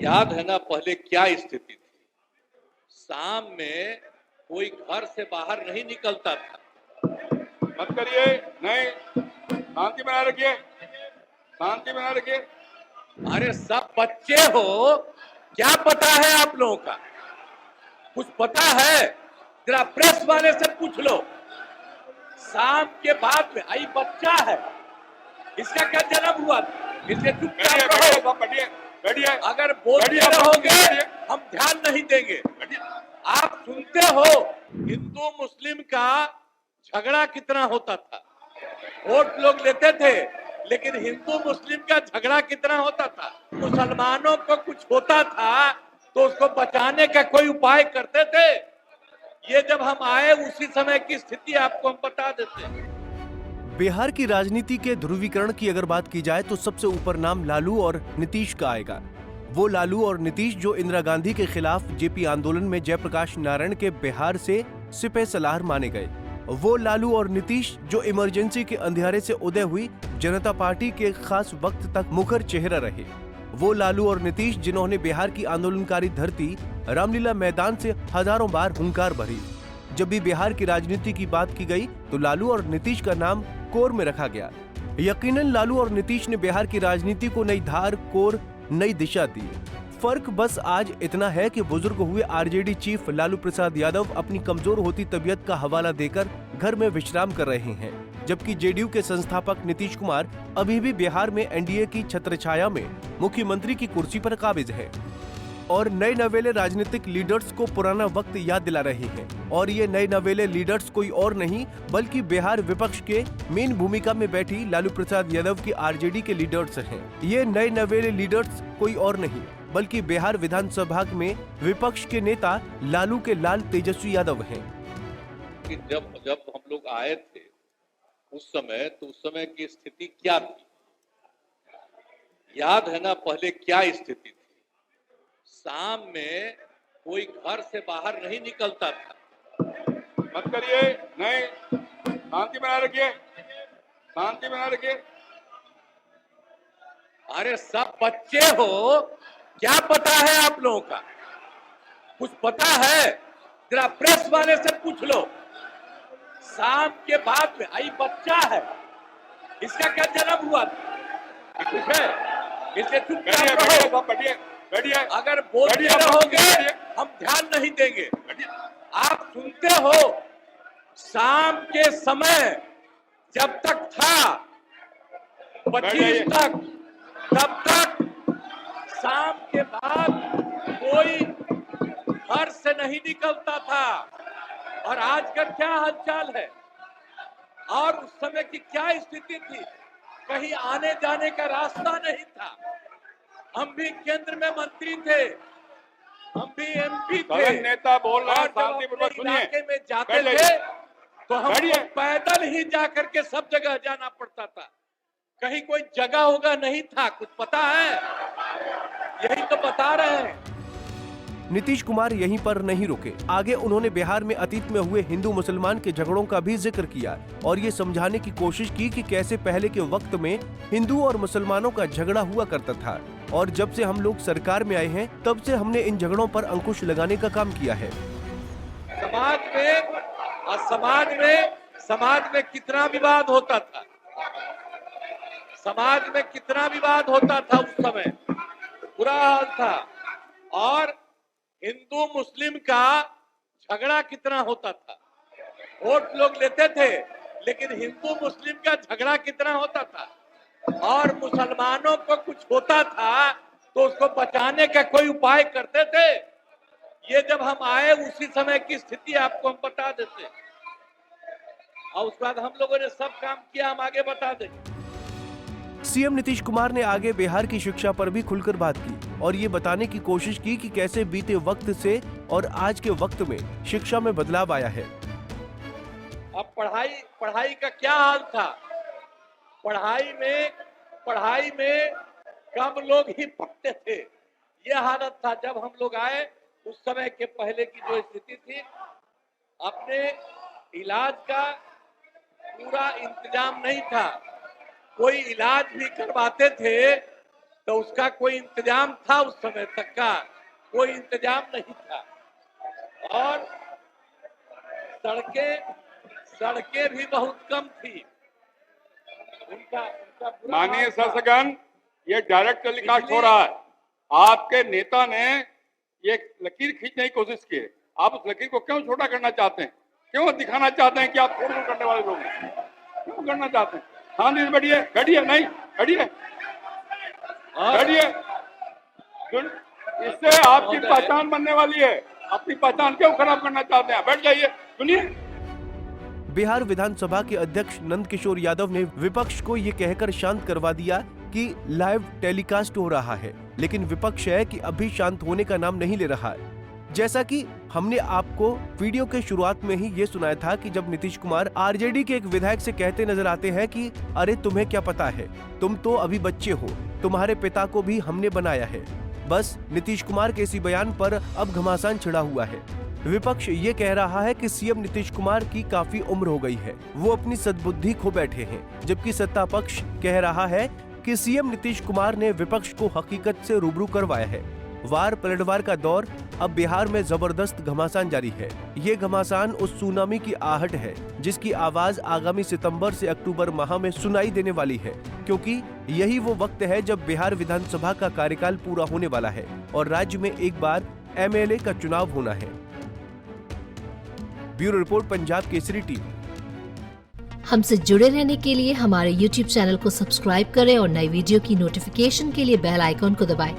याद है ना पहले क्या स्थिति थी। शाम में कोई घर से बाहर नहीं निकलता था। मत करिए, नहीं, शांति बनाए रखिए, शांति बनाए रखिए। अरे सब बच्चे हो, क्या पता है आप लोगों का? कुछ पता है? जरा प्रेस वाले से पूछ लो। शाम के बाद में आई बच्चा है, इसका क्या जन्म हुआ था? इसलिए चुपचाप रहो। बैठिए, बैठिए। अगर बोलते रहोगे हम ध्यान नहीं देंगे। आप सुनते हो हिंदू मुस्लिम का झगड़ा कितना होता था। वोट लोग लेते थे, लेकिन हिंदू मुस्लिम का झगड़ा कितना होता था। मुसलमानों को कुछ होता था तो उसको बचाने का कोई उपाय करते थे। ये जब हम आए उसी समय की स्थिति आपको हम बता देते हैं। बिहार की राजनीति के ध्रुवीकरण की अगर बात की जाए तो सबसे ऊपर नाम लालू और नीतीश का आएगा। वो लालू और नीतीश जो इंदिरा गांधी के खिलाफ जेपी आंदोलन में जयप्रकाश नारायण के बिहार से सिपह सलार माने गए। वो लालू और नीतीश जो इमरजेंसी के अंधेरे से उदय हुई जनता पार्टी के खास वक्त तक मुखर चेहरा रहे। वो लालू और नीतीश जिन्होंने बिहार की आंदोलनकारी धरती रामलीला मैदान से हजारों बार हुंकार भरी। जब भी बिहार की राजनीति की बात की गई तो लालू और नीतीश का नाम कोर में रखा गया। यकीनन लालू और नीतीश ने बिहार की राजनीति को नई धार, कोर, नई दिशा दी। फर्क बस आज इतना है कि बुजुर्ग हुए आरजेडी चीफ लालू प्रसाद यादव अपनी कमजोर होती तबीयत का हवाला देकर घर में विश्राम कर रहे हैं, जबकि जेडीयू के संस्थापक नीतीश कुमार अभी भी बिहार में एनडीए की छत्रछाया में मुख्यमंत्री की कुर्सी पर काबिज है और नए नवेले राजनीतिक लीडर्स को पुराना वक्त याद दिला रहे हैं। और ये नए नवेले लीडर्स कोई और नहीं बल्कि बिहार विपक्ष के मेन भूमिका में बैठी लालू प्रसाद यादव की आरजेडी के लीडर्स हैं। ये नए नवेले लीडर्स कोई और नहीं बल्कि बिहार विधानसभा में विपक्ष के नेता लालू के लाल तेजस्वी यादव हैं। कि जब हम लोग आए थे उस समय की स्थिति क्या थी? याद है ना पहले क्या स्थिति थी। शाम में कोई घर से बाहर नहीं निकलता था। मत करिए, नहीं, शांति बनाए रखिए, शांति बनाए रखिए। अरे सब बच्चे हो, क्या पता है आप लोगों का? कुछ पता है? जरा प्रेस वाले से पूछ लो। शाम के बाद में आई बच्चा है, इसका क्या जन्म हुआ था? कुछ है? इसलिए चुपचाप रहो। बैठिए। अगर बोलते रहोगे हम ध्यान नहीं देंगे। आप सुनते हो शाम के समय जब तक था 25 तक, तब तक शाम के बाद कोई घर से नहीं निकलता था। और आज का क्या हालचाल है और उस समय की क्या स्थिति थी? कहीं आने जाने का रास्ता नहीं था। हम भी केंद्र में मंत्री थे, हम भी एमपी थे। नेता बोल रहा है, शांतिपूर्वक इलाके में जाते थे तो हमको पैदल ही जाकर के सब जगह जाना पड़ता था। कहीं कोई जगह होगा नहीं था। कुछ पता है? यही तो बता रहे हैं। नीतीश कुमार यहीं पर नहीं रुके। आगे उन्होंने बिहार में अतीत में हुए हिंदू मुसलमान के झगड़ों का भी जिक्र किया और ये समझाने की कोशिश की कि कैसे पहले के वक्त में हिंदू और मुसलमानों का झगड़ा हुआ करता था और जब से हम लोग सरकार में आए हैं तब से हमने इन झगड़ों पर अंकुश लगाने का काम किया है। समाज में कितना विवाद होता था। समाज में कितना विवाद होता था उस समय, बुरा हाल था। और हिंदू मुस्लिम का झगड़ा कितना होता था। वोट लोग लेते थे, लेकिन हिंदू मुस्लिम का झगड़ा कितना होता था। और मुसलमानों को कुछ होता था तो उसको बचाने का कोई उपाय करते थे। ये जब हम आए उसी समय की स्थिति आपको हम बता देते हैं और उसके बाद हम लोगों ने सब काम किया, हम आगे बता देंगे। सीएम नीतीश कुमार ने आगे बिहार की शिक्षा पर भी खुलकर बात की और ये बताने की कोशिश की कि कैसे बीते वक्त से और आज के वक्त में शिक्षा में बदलाव आया है। अब पढ़ाई का क्या हाल था। पढ़ाई में कम लोग ही पढ़ते थे। ये हालत था जब हम लोग आए। उस समय के पहले की जो स्थिति थी, अपने इलाज का पूरा इंतजाम नहीं था। कोई इलाज भी करवाते थे तो उसका कोई इंतजाम था? उस समय तक का कोई इंतजाम नहीं था। और सड़कें भी बहुत कम थी। उनका बुरा माननीय हाल था। शासकगण, ये डायरेक्ट टेलीकास्ट हो रहा है। आपके नेता ने ये लकीर खींचने की कोशिश की है। आप उस लकीर को क्यों छोटा करना चाहते हैं? क्यों दिखाना चाहते हैं कि आप तोड़ करने वाले लोग हैं? क्यों करना चाहते हैं? शांति से बैठिए, बैठिए, नहीं बैठिए, बैठिए। इससे आपकी पहचान बनने वाली है। अपनी पहचान क्यों खराब करना चाहते हैं? बैठ जाइए, सुनिए। बिहार विधानसभा के अध्यक्ष नंद किशोर यादव ने विपक्ष को ये कहकर शांत करवा दिया कि लाइव टेलीकास्ट हो रहा है, लेकिन विपक्ष है कि अभी शांत होने का नाम नहीं ले रहा है। जैसा कि हमने आपको वीडियो के शुरुआत में ही ये सुनाया था कि जब नीतीश कुमार आरजेडी के एक विधायक से कहते नजर आते हैं कि अरे तुम्हें क्या पता है, तुम तो अभी बच्चे हो, तुम्हारे पिता को भी हमने बनाया है। बस नीतीश कुमार के इसी बयान पर अब घमासान छिड़ा हुआ है। विपक्ष ये कह रहा है कि सीएम नीतीश कुमार की काफी उम्र हो गई है, वो अपनी सद्बुद्धि खो बैठे हैं, जबकि सत्ता पक्ष कह रहा है कि सीएम नीतीश कुमार ने विपक्ष को हकीकत से रूबरू करवाया है। वार पलटवार का दौर अब बिहार में जबरदस्त घमासान जारी है। ये घमासान उस सुनामी की आहट है जिसकी आवाज आगामी सितंबर से अक्टूबर माह में सुनाई देने वाली है, क्योंकि यही वो वक्त है जब बिहार विधानसभा का कार्यकाल पूरा होने वाला है और राज्य में एक बार एमएलए का चुनाव होना है। Bureau report, Punjab Kesari TV. हमसे जुड़े रहने के लिए हमारे YouTube चैनल को सब्सक्राइब करें और नई वीडियो की नोटिफिकेशन के लिए बेल आइकॉन को दबाएं।